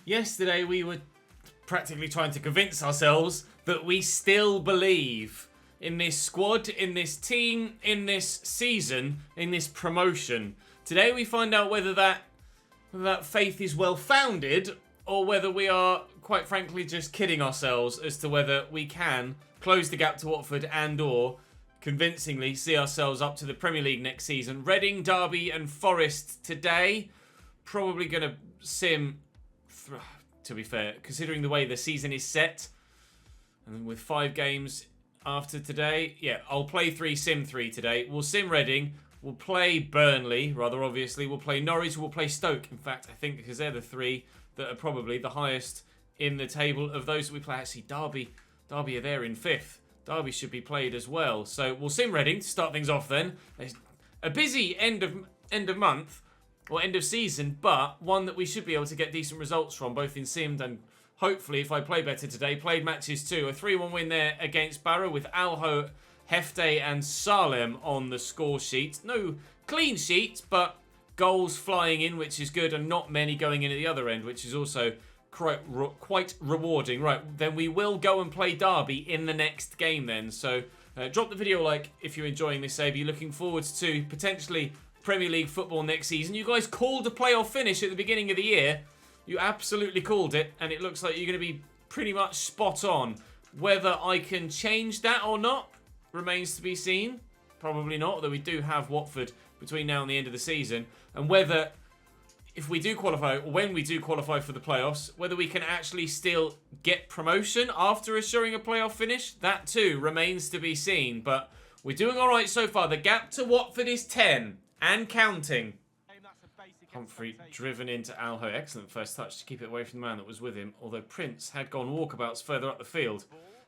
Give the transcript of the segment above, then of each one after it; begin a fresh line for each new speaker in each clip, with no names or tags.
Yesterday we were practically trying to convince ourselves that we still believe in this squad, in this team, in this season, in this promotion. Today we find out whether that faith is well founded or whether we are, quite frankly, just kidding ourselves as to whether we can close the gap to Watford and or convincingly see ourselves up to the Premier League next season. Reading, Derby and Forest today. Probably going to sim, to be fair, considering the way the season is set. And with 5 games after today, yeah, I'll play 3, sim 3 today. We'll sim Reading. We'll play Burnley, rather obviously. We'll play Norwich. We'll play Stoke, in fact, I think, because they're the 3 that are probably the highest in the table of those that we play. Actually, Derby are there in 5th. Derby should be played as well. So we'll sim Reading to start things off then. It's a busy end of month, or end of season, but one that we should be able to get decent results from, both in simmed and hopefully, if I play better today, played matches too. A 3-1 win there against Barrow with Alho, Hefte and Salem on the score sheet. No clean sheets, but goals flying in, which is good, and not many going in at the other end, which is also quite rewarding. Right, then we will go and play Derby in the next game then. So drop the video like if you're enjoying this, Save. You're looking forward to potentially Premier League football next season. You guys called a playoff finish at the beginning of the year. You absolutely called it, and it looks like you're going to be pretty much spot on. Whether I can change that or not remains to be seen. Probably not, although we do have Watford between now and the end of the season. And whether, if we do qualify, or when we do qualify for the playoffs, whether we can actually still get promotion after assuring a playoff finish, that too remains to be seen. But we're doing all right so far. The gap to Watford is 10 and counting. Humphrey driven into Alho. Excellent first touch to keep it away from the man that was with him, although Prince had gone walkabouts further up the field.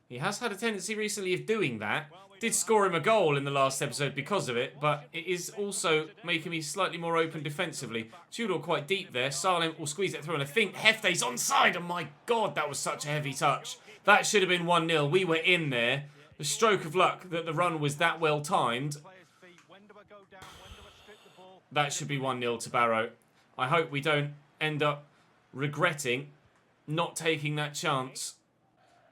He has had a tendency recently of doing that. Did score him a goal in the last episode because of it, but it is also making me slightly more open defensively. Tudor quite deep there. Salem will squeeze it through, and I think Hefte's onside. And my God, that was such a heavy touch. That should have been 1-0. We were in there. The stroke of luck that the run was that well timed. That should be 1-0 to Barrow. I hope we don't end up regretting not taking that chance.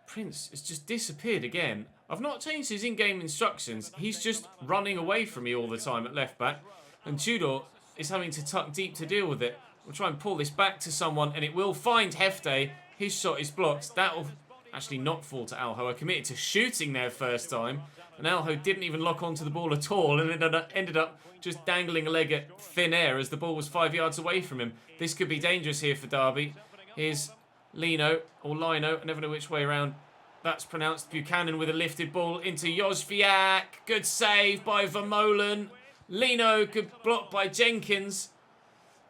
Prince has just disappeared again. I've not changed his in-game instructions. He's just running away from me all the time at left back. And Tudor is having to tuck deep to deal with it. We'll try and pull this back to someone, and it will find Hefte. His shot is blocked. That'll actually not fall to Alho. I committed to shooting there first time, and Alho didn't even lock onto the ball at all, and ended up just dangling a leg at thin air as the ball was 5 yards away from him. This could be dangerous here for Derby. Here's Lino, or Lino, I never know which way around that's pronounced. Buchanan with a lifted ball into Jozwiak. Good save by Vermeulen. Lino, good block by Jenkins.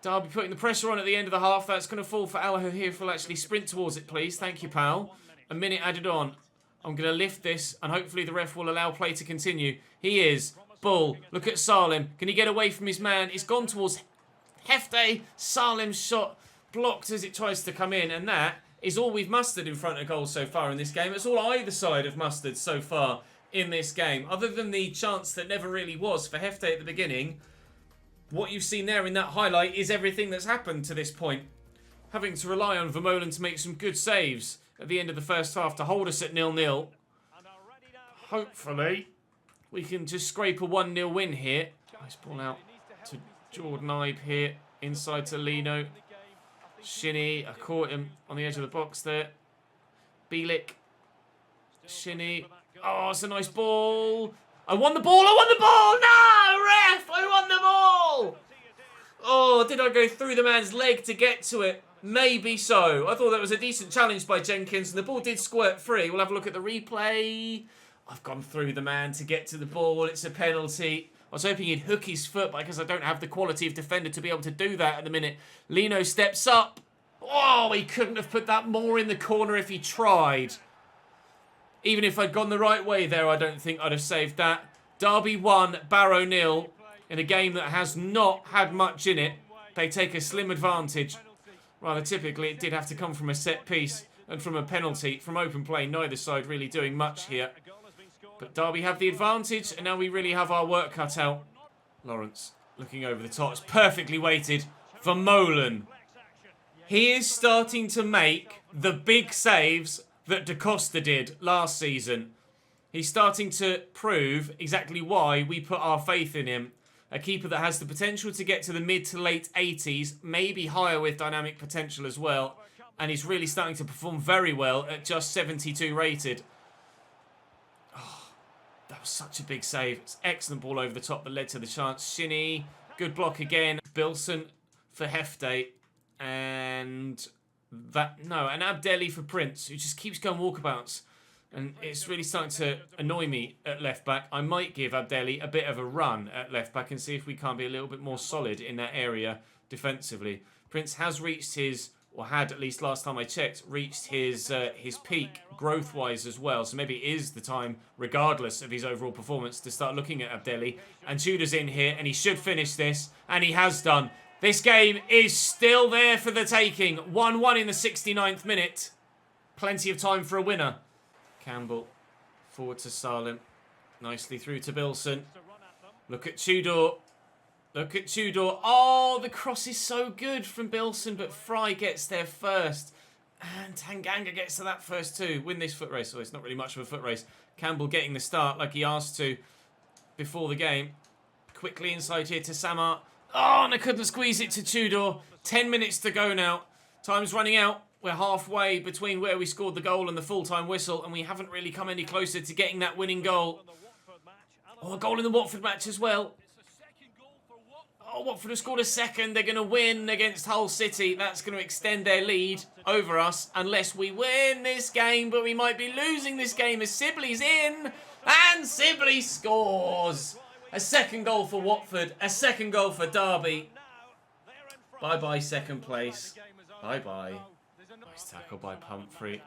Derby putting the pressure on at the end of the half. That's going to fall for Alho here. If we'll actually sprint towards it, please. Thank you, pal. A minute added on. I'm going to lift this, and hopefully the ref will allow play to continue. He is. Bull. Look at Salem. Can he get away from his man? It's gone towards Hefte. Salem's shot blocked as it tries to come in, and that is all we've mustered in front of goal so far in this game. It's all either side have mustered so far in this game. Other than the chance that never really was for Hefte at the beginning, what you've seen there in that highlight is everything that's happened to this point. Having to rely on Vermeulen to make some good saves at the end of the first half to hold us at 0-0. Hopefully, we can just scrape a 1-0 win here. Nice ball out to Jordan Ibe here. Inside to Lino. Shinnie, I caught him on the edge of the box there. Bielik. Shinnie. Oh, it's a nice ball. I won the ball, I won the ball! No, ref! I won the ball! Oh, did I go through the man's leg to get to it? Maybe so. I thought that was a decent challenge by Jenkins, and the ball did squirt free. We'll have a look at the replay. I've gone through the man to get to the ball. It's a penalty. I was hoping he'd hook his foot, but because I don't have the quality of defender to be able to do that at the minute. Lino steps up. Oh, he couldn't have put that more in the corner if he tried. Even if I'd gone the right way there, I don't think I'd have saved that. Derby 1, Barrow 0. In a game that has not had much in it. They take a slim advantage. Rather typically, it did have to come from a set piece and from a penalty. From open play, neither side really doing much here. But Derby have the advantage, and now we really have our work cut out. Lawrence looking over the top. It's perfectly weighted. Vermeulen. He is starting to make the big saves that Da Costa did last season. He's starting to prove exactly why we put our faith in him. A keeper that has the potential to get to the mid to late 80s, maybe higher with dynamic potential as well. And he's really starting to perform very well at just 72 rated. Oh, that was such a big save. It's excellent ball over the top that led to the chance. Shinny, good block again. Bilson for Hefte. And Abdelli for Prince, who just keeps going walkabouts. And it's really starting to annoy me at left back. I might give Abdelli a bit of a run at left back and see if we can't be a little bit more solid in that area defensively. Prince has reached his, or had at least last time I checked, reached his peak growth-wise as well. So maybe it is the time, regardless of his overall performance, to start looking at Abdelli. And Tudor's in here, and he should finish this, and he has done. This game is still there for the taking. 1-1 in the 69th minute. Plenty of time for a winner. Campbell, forward to Salim. Nicely through to Bilson. Look at Tudor. Look at Tudor. Oh, the cross is so good from Bilson, but Fry gets there first. And Tanganga gets to that first too. Win this foot race. Oh, it's not really much of a foot race. Campbell getting the start like he asked to before the game. Quickly inside here to Samar. Oh, and I couldn't squeeze it to Tudor. 10 minutes to go now. Time's running out. We're halfway between where we scored the goal and the full-time whistle, and we haven't really come any closer to getting that winning goal. Oh, a goal in the Watford match as well. Oh, Watford have scored a second. They're going to win against Hull City. That's going to extend their lead over us unless we win this game, but we might be losing this game as Sibley's in, and Sibley scores. A second goal for Watford, a second goal for Derby. Bye-bye second place. Bye-bye. Nice tackle by Pumphrey.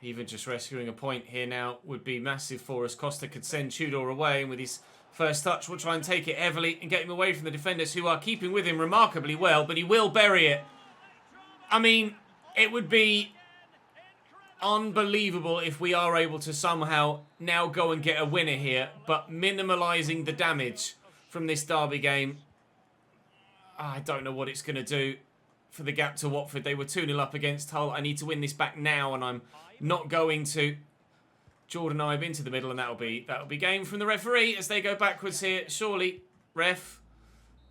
Even just rescuing a point here now would be massive for us. Costa could send Tudor away, and with his first touch, we'll try and take it heavily and get him away from the defenders who are keeping with him remarkably well, but he will bury it. I mean, it would be unbelievable if we are able to somehow now go and get a winner here, but minimalising the damage from this Derby game, I don't know what it's going to do for the gap to Watford. They were 2-0 up against Hull. I need to win this back now, and I'm not going to. Jordan Ibe into the middle, and that'll be game from the referee as they go backwards here. Surely, ref.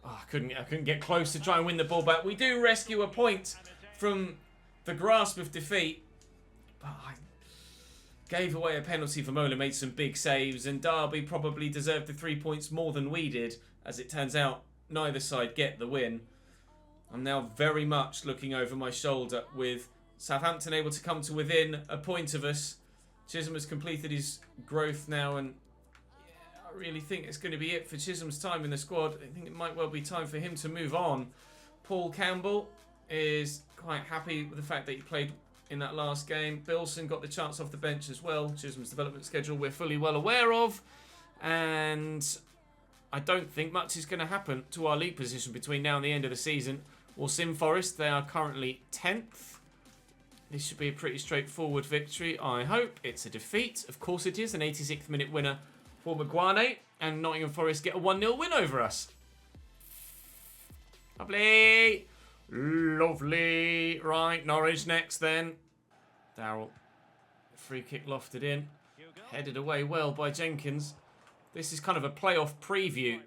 Oh, I couldn't get close to try and win the ball back. We do rescue a point from the grasp of defeat, but I gave away a penalty for Mola, made some big saves, and Derby probably deserved the 3 points more than we did. As it turns out, neither side get the win. I'm now very much looking over my shoulder with Southampton able to come to within a point of us. Chisholm has completed his growth now, and yeah, I really think it's going to be it for Chisholm's time in the squad. I think it might well be time for him to move on. Paul Campbell is quite happy with the fact that he played in that last game. Bilson got the chance off the bench as well. Chisholm's development schedule we're fully well aware of, and I don't think much is going to happen to our league position between now and the end of the season. Walsim Forest, they are currently 10th. This should be a pretty straightforward victory, I hope. It's a defeat. Of course it is. An 86th minute winner for Maguire. And Nottingham Forest get a 1-0 win over us. Lovely. Lovely. Right, Norwich next then. Darrell. Free kick lofted in. Headed away well by Jenkins. This is kind of a playoff preview,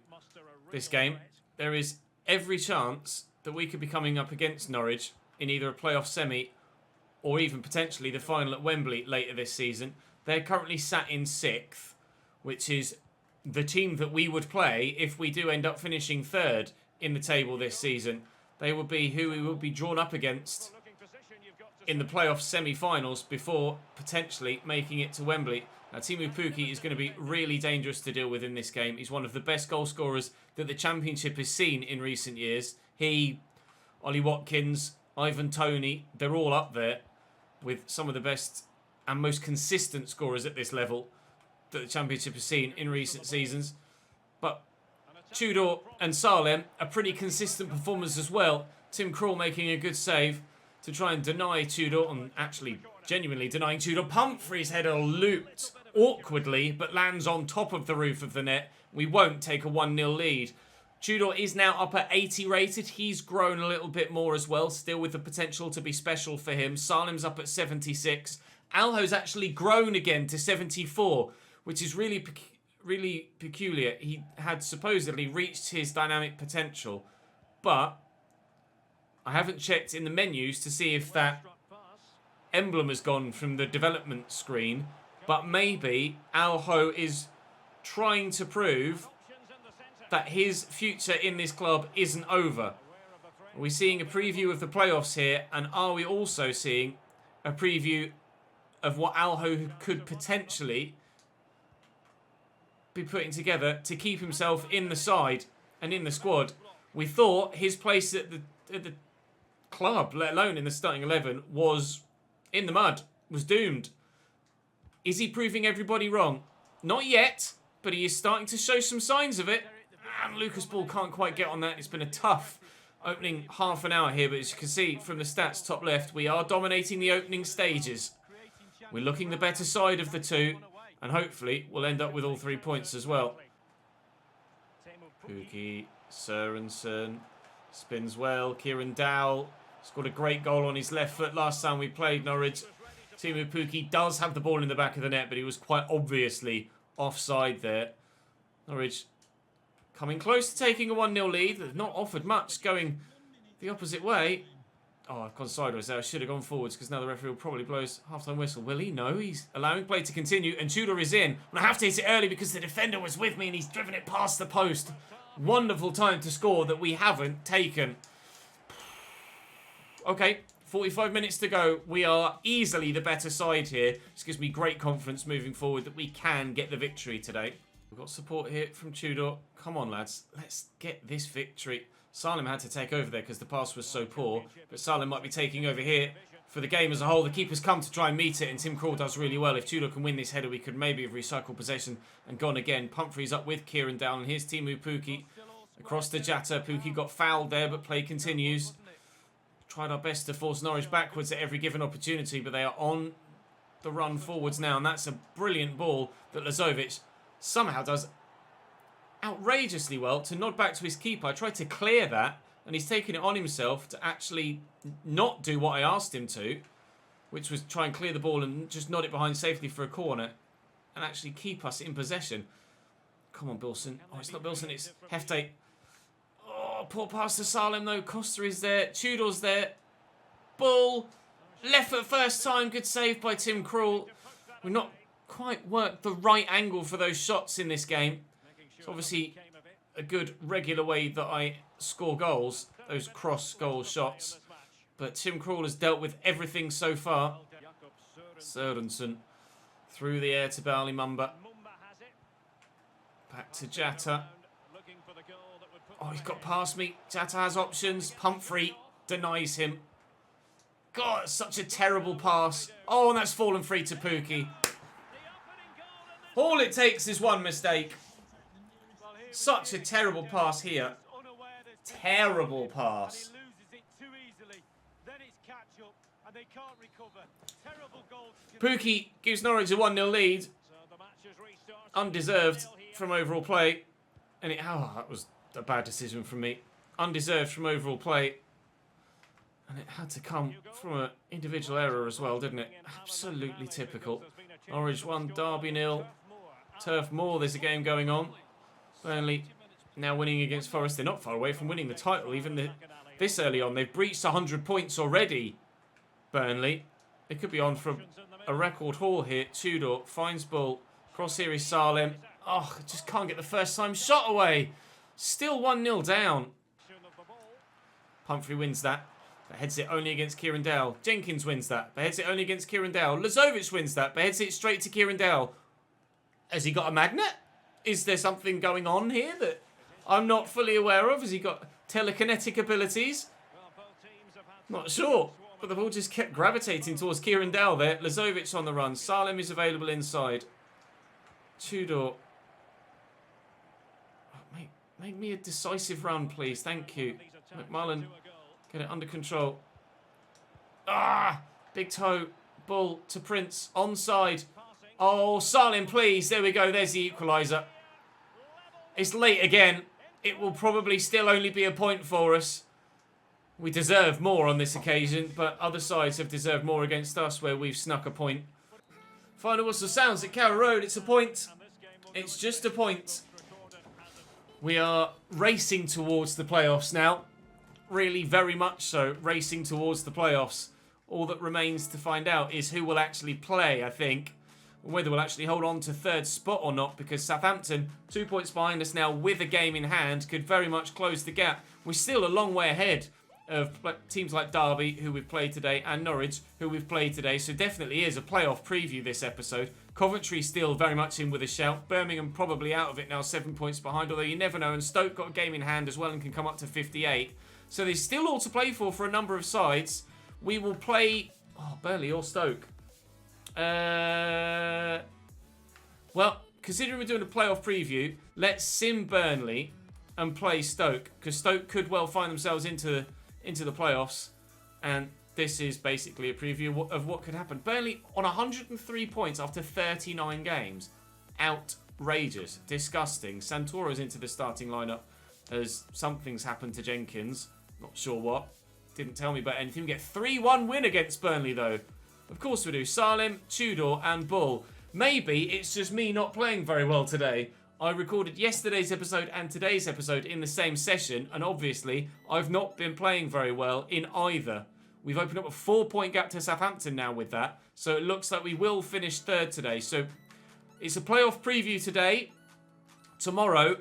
this game. There is every chance that we could be coming up against Norwich in either a playoff semi or even potentially the final at Wembley later this season. They're currently sat in 6th, which is the team that we would play if we do end up finishing 3rd in the table this season. They would be who we would be drawn up against in the playoff semi-finals before potentially making it to Wembley. Now, Timu Pukki is going to be really dangerous to deal with in this game. He's one of the best goal scorers that the Championship has seen in recent years. He, Ollie Watkins, Ivan Toney, they're all up there with some of the best and most consistent scorers at this level that the Championship has seen in recent seasons. But Tudor and Salem are pretty consistent performers as well. Tim Krul making a good save to try and deny Tudor, and actually genuinely denying Tudor. Pumphrey's header looped awkwardly, but lands on top of the roof of the net. We won't take a 1-0 lead. Tudor is now up at 80 rated. He's grown a little bit more as well, still with the potential to be special for him. Salim's up at 76. Alho's actually grown again to 74, which is really peculiar. He had supposedly reached his dynamic potential, but I haven't checked in the menus to see if that emblem has gone from the development screen, but maybe Alho is trying to prove that his future in this club isn't over. Are we seeing a preview of the playoffs here? And are we also seeing a preview of what Alho could potentially be putting together to keep himself in the side and in the squad? We thought his place at the club, let alone in the starting 11, was in the mud, was doomed. Is he proving everybody wrong? Not yet, but he is starting to show some signs of it. And Lucas Ball can't quite get on that. It's been a tough opening half an hour here, but as you can see from the stats top left, we are dominating the opening stages. We're looking the better side of the two, and hopefully we'll end up with all 3 points as well. Pukki, Sørensen, spins well. Kieran Dowell scored a great goal on his left foot last time we played Norwich. Teemu Pukki does have the ball in the back of the net, but he was quite obviously offside there. Norwich coming close to taking a 1-0 lead. They've not offered much, going the opposite way. Oh, I've gone sideways there. I should have gone forwards because now the referee will probably blow his half-time whistle. Will he? No, he's allowing play to continue, and Tudor is in. And I have to hit it early because the defender was with me and he's driven it past the post. Wonderful time to score that we haven't taken. Okay, 45 minutes to go. We are easily the better side here. This gives me great confidence moving forward that we can get the victory today. We've got support here from Tudor. Come on, lads. Let's get this victory. Salim had to take over there because the pass was so poor. But Salim might be taking over here for the game as a whole. The keeper's come to try and meet it, and Tim Krul does really well. If Tudor can win this header, we could maybe have recycled possession and gone again. Pumphrey's up with Kieran Dowell, and here's Teemu Pukki. Across to Jatta. Pukki got fouled there, but play continues. Tried our best to force Norwich backwards at every given opportunity, but they are on the run forwards now, and that's a brilliant ball that Lazovic somehow does outrageously well to nod back to his keeper. I tried to clear that, and he's taken it on himself to actually not do what I asked him to, which was try and clear the ball and just nod it behind safely for a corner and actually keep us in possession. Come on, Bilson. Oh, it's not Bilson, it's Hefte. Oh, poor pass to Salim though. Costa is there. Tudor's there. Ball. Left foot first time. Good save by Tim Krul. We've not quite worked the right angle for those shots in this game. It's obviously a good regular way that I score goals. Those cross goal shots. But Tim Krul has dealt with everything so far. Sørensen through the air to Bali Mumba. Back to Jatta. Oh, he's got past me. Jatta has options. Pumphrey denies him. God, it's such a terrible pass. Oh, and that's fallen free to Pukki. All it takes is one mistake. Such a terrible pass here. Terrible pass. Pukki gives Norwich a 1-0 lead. Undeserved from overall play. And that was a bad decision from me. Undeserved from overall play. And it had to come from an individual error as well, didn't it? Absolutely typical. Norwich 1, Derby 0. Turf Moor, there's a game going on. Burnley now winning against Forest. They're not far away from winning the title, even this early on. They've breached 100 points already, Burnley. They could be on for a record haul here. Tudor finds ball. Cross here is Salim. Oh, just can't get the first time shot away. Still 1-0 down. Pumphrey wins that. But heads it only against Kieran Dowell. Jenkins wins that. But heads it only against Kieran Dowell. Lazovic wins that. But heads it straight to Kieran Dowell. Has he got a magnet? Is there something going on here that I'm not fully aware of? Has he got telekinetic abilities? Not sure. But the ball just kept gravitating towards Kieran Dowell there. Lazovic on the run. Salim is available inside. Tudor. Make me a decisive run, please. Thank you. McMullen, get it under control. Big toe. Ball to Prince. Onside. Oh, Salim, please. There we go. There's the equaliser. It's late again. it will probably still only be a point for us. We deserve more on this occasion, but other sides have deserved more against us where we've snuck a point. Final whistle sounds at Carrow Road. It's a point. It's just a point. We are racing towards the playoffs now. Really, very much so, racing towards the playoffs. All that remains to find out is who will actually play, I think. Whether we'll actually hold on to third spot or not, because Southampton, 2 points behind us now with a game in hand, could very much close the gap. We're still a long way ahead of teams like Derby, who we've played today, and Norwich, who we've played today. So definitely is a playoff preview this episode. Coventry still very much in with a shout. Birmingham probably out of it now, 7 points behind, although you never know. And Stoke got a game in hand as well and can come up to 58. So there's still all to play for a number of sides. We will play Burnley or Stoke. Well, considering we're doing a playoff preview, let's sim Burnley and play Stoke, because Stoke could well find themselves into the playoffs, and this is basically a preview of what could happen. Burnley on 103 points after 39 games. Outrageous. Disgusting. Santoro's into the starting lineup as something's happened to Jenkins. Not sure what. Didn't tell me about anything. We get 3-1 win against Burnley, though. Of course we do. Salim, Tudor, and Bull. Maybe it's just me not playing very well today. I recorded yesterday's episode and today's episode in the same session, and obviously I've not been playing very well in either. We've opened up a 4-point gap to Southampton now with that, so it looks like we will finish third today. So it's a playoff preview today. Tomorrow,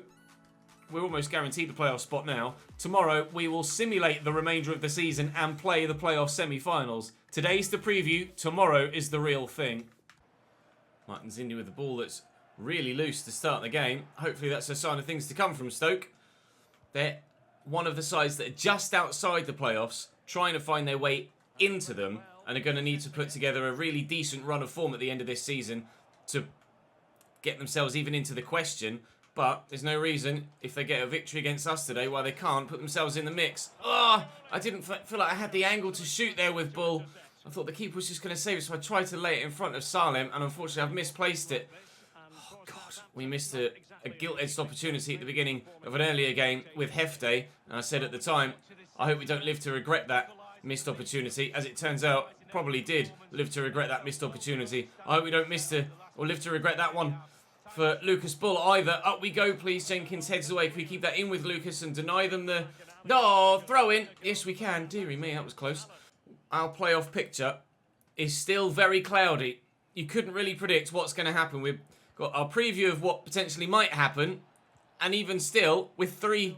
we're almost guaranteed the playoff spot now. Tomorrow, we will simulate the remainder of the season and play the playoff semi-finals. Today's the preview. Tomorrow is the real thing. Martin's Indy with the ball that's really loose to start the game. Hopefully that's a sign of things to come from Stoke. They're one of the sides that are just outside the playoffs, trying to find their way into them, and are going to need to put together a really decent run of form at the end of this season to get themselves even into the question. But there's no reason, if they get a victory against us today, why they can't put themselves in the mix. I didn't feel like I had the angle to shoot there with Bull. I thought the keeper was just going to save it, so I tried to lay it in front of Salim, and unfortunately I've misplaced it. Oh, God. We missed a gilt-edged opportunity at the beginning of an earlier game with Hefte, and I said at the time, I hope we don't live to regret that missed opportunity. As it turns out, probably did live to regret that missed opportunity. I hope we don't live to regret that one for Lucas Bull either. Up we go, please. Jenkins heads away. Can we keep that in with Lucas and deny them the... No, throw in. Yes, we can. Dearie me, that was close. Our playoff picture is still very cloudy. You couldn't really predict what's going to happen. We've got our preview of what potentially might happen. And even still, with 2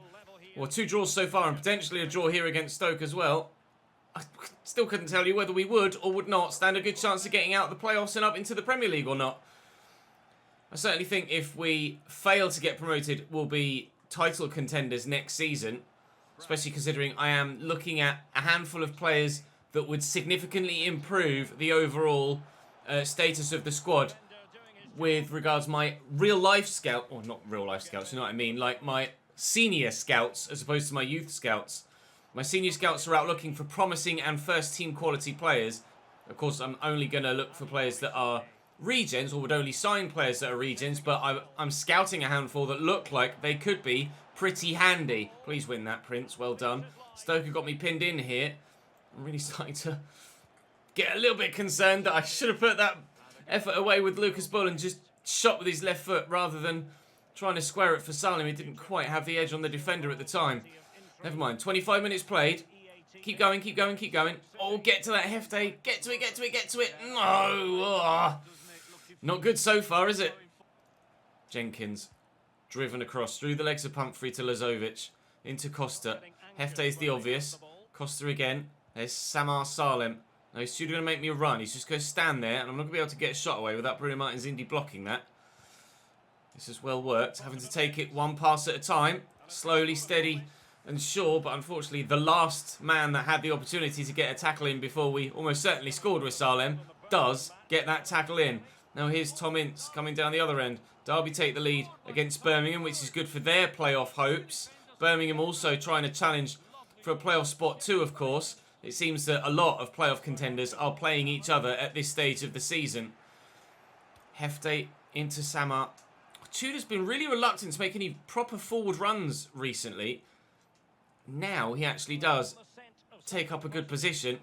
draws so far and potentially a draw here against Stoke as well, I still couldn't tell you whether we would or would not stand a good chance of getting out of the playoffs and up into the Premier League or not. I certainly think if we fail to get promoted, we'll be title contenders next season, especially considering I am looking at a handful of players that would significantly improve the overall status of the squad with regards to my real-life scout, or not real-life scouts, you know what I mean, like my senior scouts as opposed to my youth scouts. My senior scouts are out looking for promising and first-team quality players. Of course, I'm only going to look for players that are regens, or would only sign players that are regens, but I'm scouting a handful that look like they could be pretty handy. Please win that, Prince. Well done. Stoke have got me pinned in here. I'm really starting to get a little bit concerned that I should have put that effort away with Lucas Bull and just shot with his left foot rather than trying to square it for Salim. He didn't quite have the edge on the defender at the time. Never mind. 25 minutes played. Keep going, keep going, keep going. Oh, get to that Hefte. Get to it, get to it, get to it. No. Oh. Not good so far, is it? Jenkins. Driven across through the legs of Pumphrey to Lazovic. Into Costa. Hefte is the obvious. Costa again. There's Samar Salim. Now he's still going to make me a run. He's just going to stand there, and I'm not going to be able to get a shot away without Bruno Martins Indy blocking that. This has well worked. Having to take it one pass at a time. Slowly, steady, and sure. But unfortunately, the last man that had the opportunity to get a tackle in before we almost certainly scored with Salim does get that tackle in. Now here's Tom Ince coming down the other end. Derby take the lead against Birmingham, which is good for their playoff hopes. Birmingham also trying to challenge for a playoff spot too, of course. It seems that a lot of playoff contenders are playing each other at this stage of the season. Hefte into Samar. Tudor's been really reluctant to make any proper forward runs recently. Now he actually does take up a good position.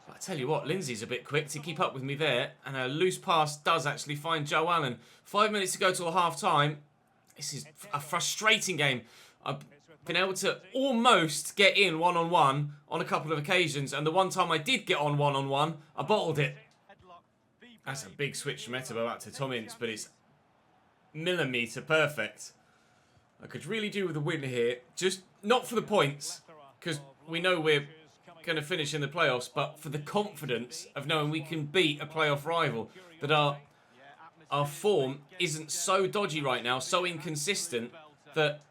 But I tell you what, Lindsay's a bit quick to keep up with me there. And a loose pass does actually find Joe Allen. 5 minutes to go till half time. This is a frustrating game. I've been able to almost get in one-on-one on a couple of occasions. And the one time I did get on one-on-one, I bottled it. That's a big switch from Etebo out to Tom Ince, but it's millimetre perfect. I could really do with a win here. Just not for the points, because we know we're going to finish in the playoffs, but for the confidence of knowing we can beat a playoff rival. That our form isn't so dodgy right now, so inconsistent, that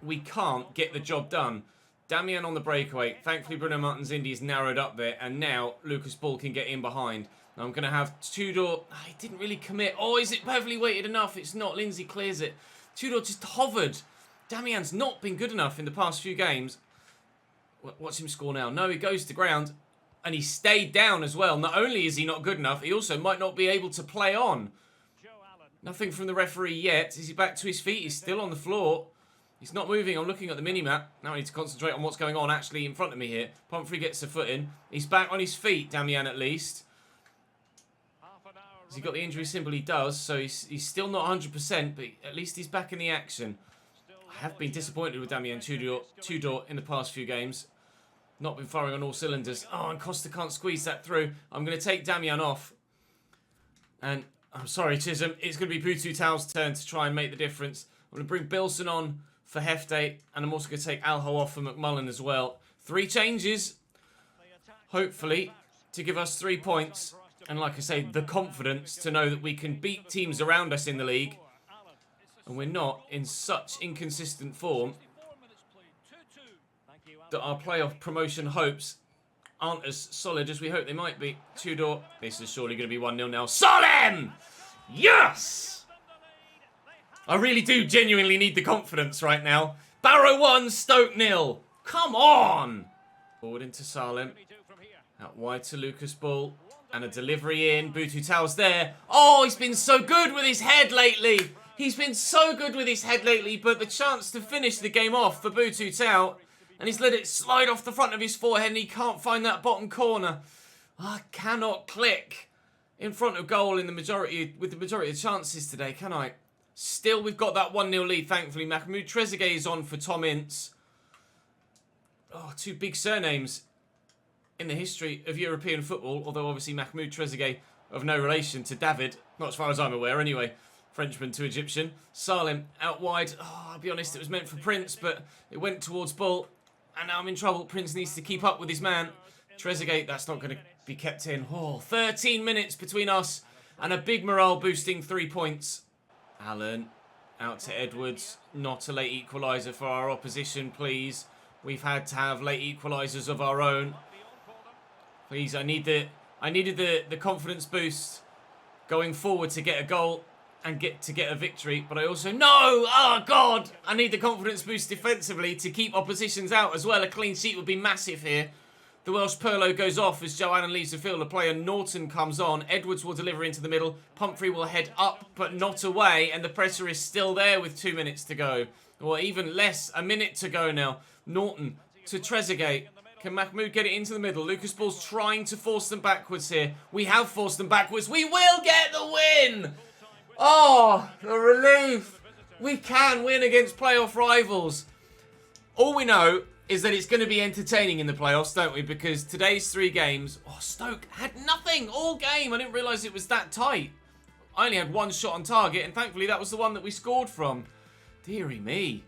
we can't get the job done. Damian on the breakaway. Thankfully, Bruno Martins Indy's narrowed up there, and now Lucas Ball can get in behind. I'm going to have Tudor. He didn't really commit. Oh, is it perfectly weighted enough? It's not. Lindsay clears it. Tudor just hovered. Damian's not been good enough in the past few games. Watch him score now. No, he goes to ground. And he stayed down as well. Not only is he not good enough, he also might not be able to play on. Nothing from the referee yet. Is he back to his feet? He's still on the floor. He's not moving. I'm looking at the mini-map. Now I need to concentrate on what's going on actually in front of me here. Pumphrey gets a foot in. He's back on his feet, Damian at least. Has he got the injury symbol? He does, so he's still not 100%, but at least he's back in the action. I have been disappointed with Damian Tudor in the past few games. Not been firing on all cylinders. Oh, and Costa can't squeeze that through. I'm going to take Damian off. And I'm sorry, Chisholm. It's going to be Butu Tao's turn to try and make the difference. I'm going to bring Bilson on for Hefte, and I'm also going to take Alho off for McMullen as well. 3 changes, hopefully, to give us 3 points. And like I say, the confidence to know that we can beat teams around us in the league. And we're not in such inconsistent form that our playoff promotion hopes aren't as solid as we hope they might be. Tudor, this is surely going to be 1-0 now. Solem! Yes! I really do genuinely need the confidence right now. Barrow 1, Stoke 0. Come on! Forward into Salem. Out wide to Lucas Ball. And a delivery in. Butu Tao's there. Oh, he's been so good with his head lately. He's been so good with his head lately. But the chance to finish the game off for Butu Tao. And he's let it slide off the front of his forehead. And he can't find that bottom corner. I cannot click in front of goal in the majority with the majority of chances today, can I? Still, we've got that 1-0 lead, thankfully. Mahmoud Trezeguet is on for Tom Ince. Oh, 2 big surnames in the history of European football, although obviously Mahmoud Trezeguet of no relation to David, not as far as I'm aware anyway. Frenchman to Egyptian. Salim out wide. Oh, I'll be honest, it was meant for Prince, but it went towards Bull. And now I'm in trouble. Prince needs to keep up with his man. Trezeguet, that's not going to be kept in. Oh, 13 minutes between us and a big morale boosting 3 points. Allen out to Edwards. Not a late equaliser for our opposition, please. We've had to have late equalisers of our own. Please, I needed the confidence boost going forward to get a goal and get a victory. But I also oh God, I need the confidence boost defensively to keep oppositions out as well. A clean sheet would be massive here. The Welsh Perlo goes off as Joe Allen leaves the field. A player Norton comes on. Edwards will deliver into the middle. Pumphrey will head up but not away, and the pressure is still there with 2 minutes to go, or even less, a minute to go now. Norton to Trezeguet. Can Mahmoud get it into the middle? Lucas Ball's trying to force them backwards here. We have forced them backwards. We will get the win! Oh, the relief. We can win against playoff rivals. All we know is that it's going to be entertaining in the playoffs, don't we? Because today's 3 games... Oh, Stoke had nothing all game. I didn't realise it was that tight. I only had 1 shot on target, and thankfully that was the one that we scored from. Deary me.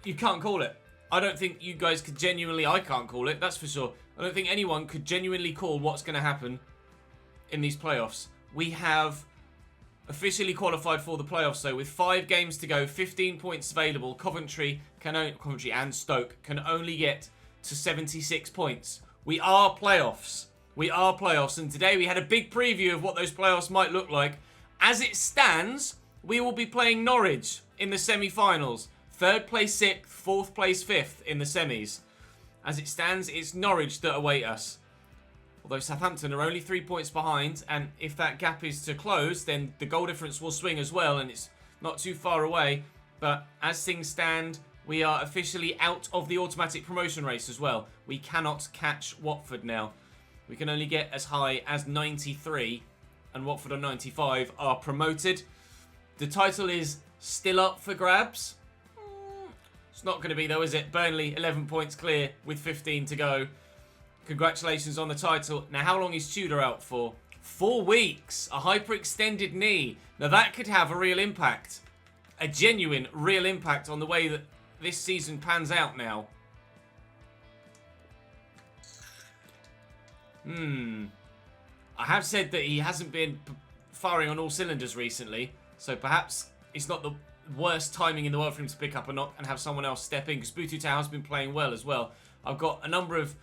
You can't call it. I don't think you guys could genuinely... I can't call it, that's for sure. I don't think anyone could genuinely call what's going to happen in these playoffs. We have officially qualified for the playoffs, though, with 5 games to go, 15 points available. Coventry and Stoke can only get to 76 points. We are playoffs. We are playoffs, and today we had a big preview of what those playoffs might look like. As it stands, we will be playing Norwich in the semi-finals. 3rd place 6th, 4th place 5th in the semis. As it stands, it's Norwich that await us. Although Southampton are only 3 points behind, and if that gap is to close, then the goal difference will swing as well, and it's not too far away. But as things stand, we are officially out of the automatic promotion race as well. We cannot catch Watford now. We can only get as high as 93, and Watford on 95 are promoted. The title is still up for grabs. It's not going to be though, is it? Burnley 11 points clear with 15 to go. Congratulations on the title. Now, how long is Tudor out for? 4 weeks. A hyperextended knee. Now, that could have a real impact. A genuine, real impact on the way that this season pans out now. I have said that he hasn't been firing on all cylinders recently, so perhaps it's not the worst timing in the world for him to pick up a knock and have someone else step in, because Bututau has been playing well as well. I've got a number of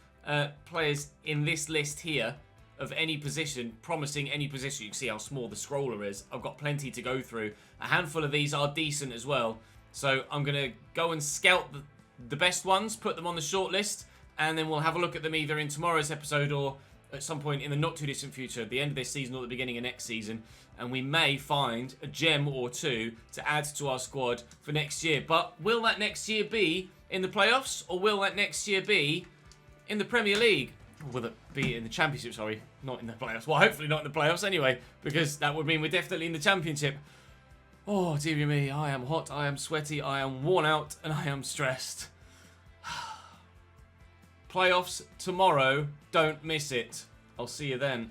players in this list here of any position, promising any position. You can see how small the scroller is. I've got plenty to go through. A handful of these are decent as well. So I'm going to go and scout the best ones, put them on the shortlist, and then we'll have a look at them either in tomorrow's episode or at some point in the not too distant future, at the end of this season or the beginning of next season. And we may find a gem or two to add to our squad for next year. But will that next year be in the playoffs, or will that next year be in the Premier League? Or will it be in the Championship, sorry, not in the playoffs. Well, hopefully not in the playoffs anyway, because that would mean we're definitely in the Championship. Oh, dear me, I am hot, I am sweaty, I am worn out, and I am stressed. Playoffs tomorrow, don't miss it. I'll see you then.